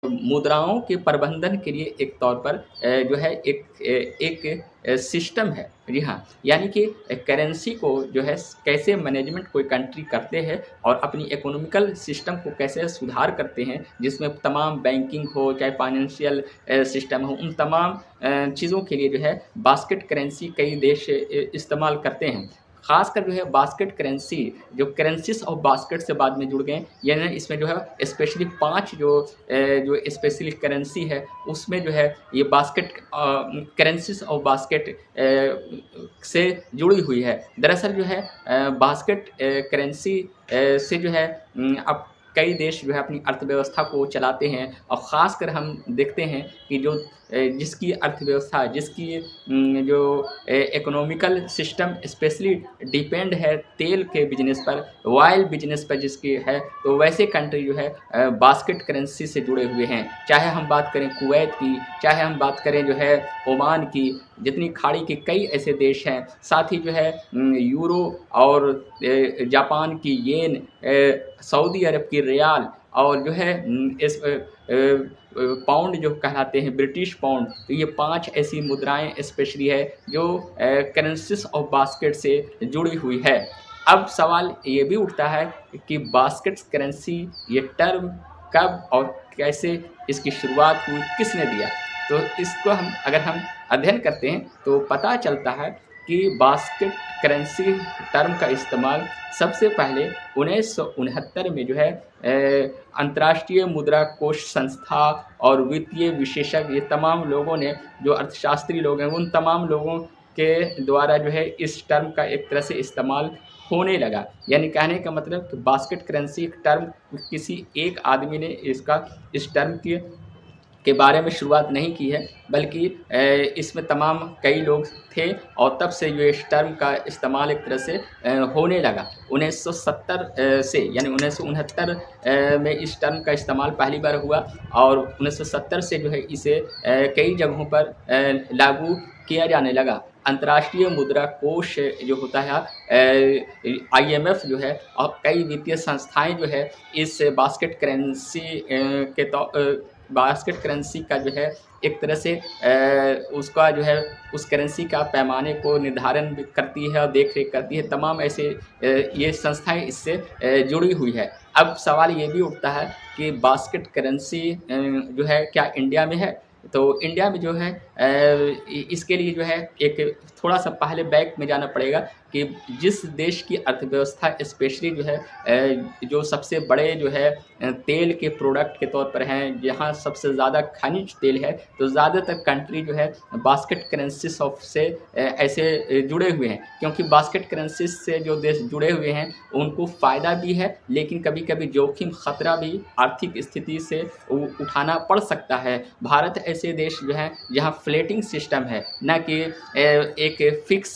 मुद्राओं के प्रबंधन के लिए एक तौर पर जो है एक सिस्टम है। जी हाँ, यानी कि करेंसी को जो है कैसे मैनेजमेंट कोई कंट्री करते हैं और अपनी इकोनॉमिकल सिस्टम को कैसे सुधार करते हैं, जिसमें तमाम बैंकिंग हो चाहे फाइनेंशियल सिस्टम हो, उन तमाम चीज़ों के लिए जो है बास्केट करेंसी कई देश इस्तेमाल करते हैं। खासकर जो है बास्केट करेंसी, जो करेंसीज ऑफ बास्केट से बाद में जुड़ गए, यानी इसमें जो है स्पेशली 5 जो स्पेशली करेंसी है उसमें जो है ये बास्केट करेंसीज ऑफ बास्केट से जुड़ी हुई है। दरअसल जो है बास्केट करेंसी से जो है अब कई देश जो है अपनी अर्थव्यवस्था को चलाते हैं, और ख़ासकर हम देखते हैं कि जो जिसकी अर्थव्यवस्था, जिसकी जो इकोनॉमिकल सिस्टम स्पेशली डिपेंड है तेल के बिजनेस पर, ऑयल बिजनेस पर जिसकी है, तो वैसे कंट्री जो है बास्केट करेंसी से जुड़े हुए हैं। चाहे हम बात करें कुवैत की, चाहे हम बात करें जो है ओमान की, जितनी खाड़ी के कई ऐसे देश हैं, साथ ही जो है यूरो और जापान की येन, सऊदी अरब की रियाल, और जो है इस पाउंड जो कहलाते हैं ब्रिटिश पाउंड, तो ये 5 ऐसी मुद्राएं स्पेशली है जो करेंसीज ऑफ बास्केट से जुड़ी हुई है। अब सवाल ये भी उठता है कि बास्केट करेंसी ये टर्म कब और कैसे इसकी शुरुआत हुई, किसने दिया? तो इसको अगर हम अध्ययन करते हैं तो पता चलता है कि बास्केट करेंसी टर्म का इस्तेमाल सबसे पहले 1969 में जो है अंतर्राष्ट्रीय मुद्रा कोष संस्था और वित्तीय विशेषज्ञ, ये तमाम लोगों ने, जो अर्थशास्त्री लोग हैं, उन तमाम लोगों के द्वारा जो है इस टर्म का एक तरह से इस्तेमाल होने लगा। यानी कहने का मतलब कि बास्केट करेंसी एक टर्म किसी एक आदमी ने इस टर्म के बारे में शुरुआत नहीं की है, बल्कि इसमें तमाम कई लोग थे, और तब से ये इस टर्म का इस्तेमाल एक तरह से होने लगा। 1970 से, यानी 1969 में इस टर्म का इस्तेमाल पहली बार हुआ, और 1970 से जो है इसे कई जगहों पर लागू किया जाने लगा। अंतर्राष्ट्रीय मुद्रा कोष जो होता है, IMF जो है, और कई वित्तीय संस्थाएं जो है इस बास्केट करेंसी बास्केट करेंसी का जो है एक तरह से उसका जो है उस करेंसी का पैमाने को निर्धारण भी करती है और देख रेख करती है। तमाम ऐसे ये संस्थाएं इससे जुड़ी हुई है। अब सवाल ये भी उठता है कि बास्केट करेंसी जो है क्या इंडिया में है? तो इंडिया में जो है इसके लिए जो है एक थोड़ा सा पहले बैक में जाना पड़ेगा कि जिस देश की अर्थव्यवस्था स्पेशली जो है जो सबसे बड़े जो है तेल के प्रोडक्ट के तौर पर हैं, जहाँ सबसे ज़्यादा खनिज तेल है, तो ज़्यादातर कंट्री जो है बास्केट करेंसीज ऑफ से ऐसे जुड़े हुए हैं, क्योंकि बास्केट करेंसीज से जो देश जुड़े हुए हैं उनको फ़ायदा भी है, लेकिन कभी कभी जोखिम ख़तरा भी आर्थिक स्थिति से उठाना पड़ सकता है। भारत ऐसे देश जो हैं जहाँ फ्लेटिंग सिस्टम है, न कि एक फिक्स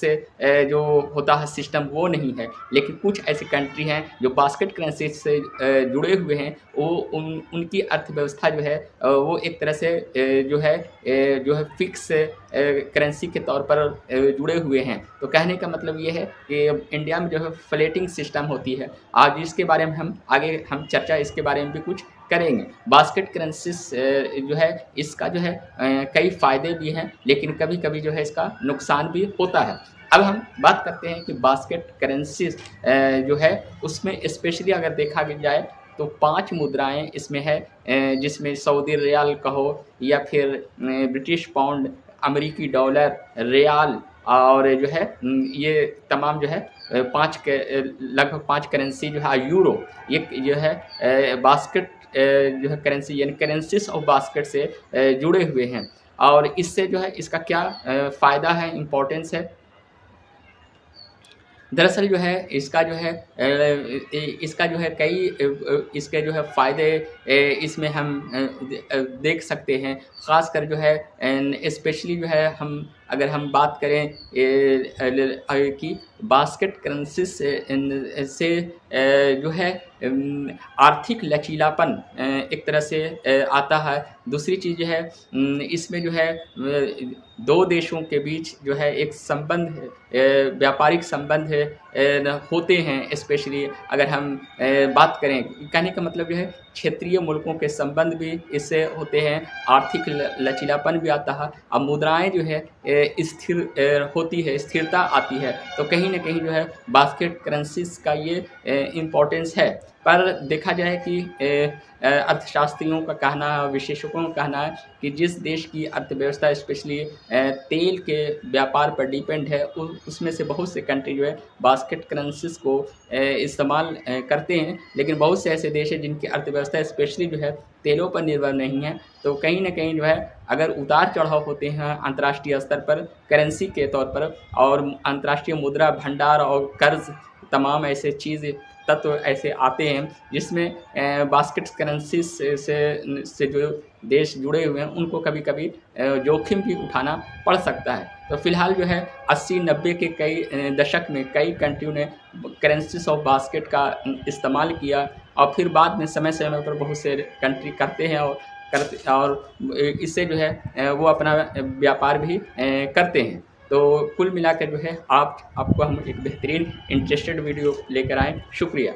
जो होता है सिस्टम, वो नहीं है, लेकिन कुछ ऐसी कंट्री हैं जो बास्केट करेंसी से जुड़े हुए हैं, वो उनकी अर्थव्यवस्था जो है वो एक तरह से जो है फिक्स करेंसी के तौर पर जुड़े हुए हैं। तो कहने का मतलब ये है कि इंडिया में जो है फ्लेटिंग सिस्टम होती है। आज इसके बारे में हम चर्चा इसके बारे में भी कुछ करेंगे। बास्केट करेंसीज जो है इसका जो है कई फ़ायदे भी हैं, लेकिन कभी कभी जो है इसका नुकसान भी होता है। अब हम बात करते हैं कि बास्केट करेंसीज जो है उसमें स्पेशली अगर देखा जाए तो 5 मुद्राएं इसमें है, जिसमें सऊदी रियाल कहो या फिर ब्रिटिश पाउंड, अमेरिकी डॉलर, रियाल, और जो है ये तमाम जो है लगभग 5 करेंसी जो है, यूरो, ये जो है बास्केट जो है करेंसी, यानी करेंसीज ऑफ बास्केट से जुड़े हुए हैं। और इससे जो है इसका क्या फ़ायदा है, इम्पोर्टेंस है? दरअसल जो है इसका जो है कई इसके जो है फ़ायदे इसमें हम देख सकते हैं। ख़ासकर जो है स्पेशली जो है अगर हम बात करें कि बास्केट करेंसी से जो है आर्थिक लचीलापन एक तरह से आता है। दूसरी चीज़ जो है इसमें जो है दो देशों के बीच जो है एक संबंध, व्यापारिक संबंध होते हैं। स्पेशली अगर हम बात करें, कहने का मतलब जो है क्षेत्रीय मुल्कों के संबंध भी इससे होते हैं, आर्थिक लचीलापन भी आता है। अब मुद्राएं जो है स्थिर होती है, स्थिरता आती है, तो कहीं ना कहीं जो है बास्केट करेंसीज का ये इम्पोर्टेंस है। पर देखा जाए कि अर्थशास्त्रियों का कहना है, विशेषज्ञों का कहना है कि जिस देश की अर्थव्यवस्था स्पेशली तेल के व्यापार पर डिपेंड है, उसमें से बहुत से कंट्री जो है बास्केट करेंसीज को इस्तेमाल करते हैं। लेकिन बहुत से ऐसे देश हैं जिनकी अर्थव्यवस्था स्पेशली जो है तेलों पर निर्भर नहीं है। तो कहीं ना कहीं जो है अगर उतार चढ़ाव होते हैं अंतर्राष्ट्रीय स्तर पर करेंसी के तौर पर, और अंतर्राष्ट्रीय मुद्रा भंडार और कर्ज, तमाम ऐसे चीज़ तत्व ऐसे आते हैं जिसमें बास्केट करेंसी से जो देश जुड़े हुए हैं उनको कभी कभी जोखिम भी उठाना पड़ सकता है। तो फिलहाल जो है 80-90 के कई दशक में कई कंट्रियों ने करेंसीज ऑफ बास्केट का इस्तेमाल किया, और फिर बाद में समय समय पर बहुत से कंट्री करते हैं और इससे जो है वो अपना व्यापार भी करते हैं। तो कुल मिलाकर जो है आपको हम एक बेहतरीन इंटरेस्टेड वीडियो लेकर आए। शुक्रिया।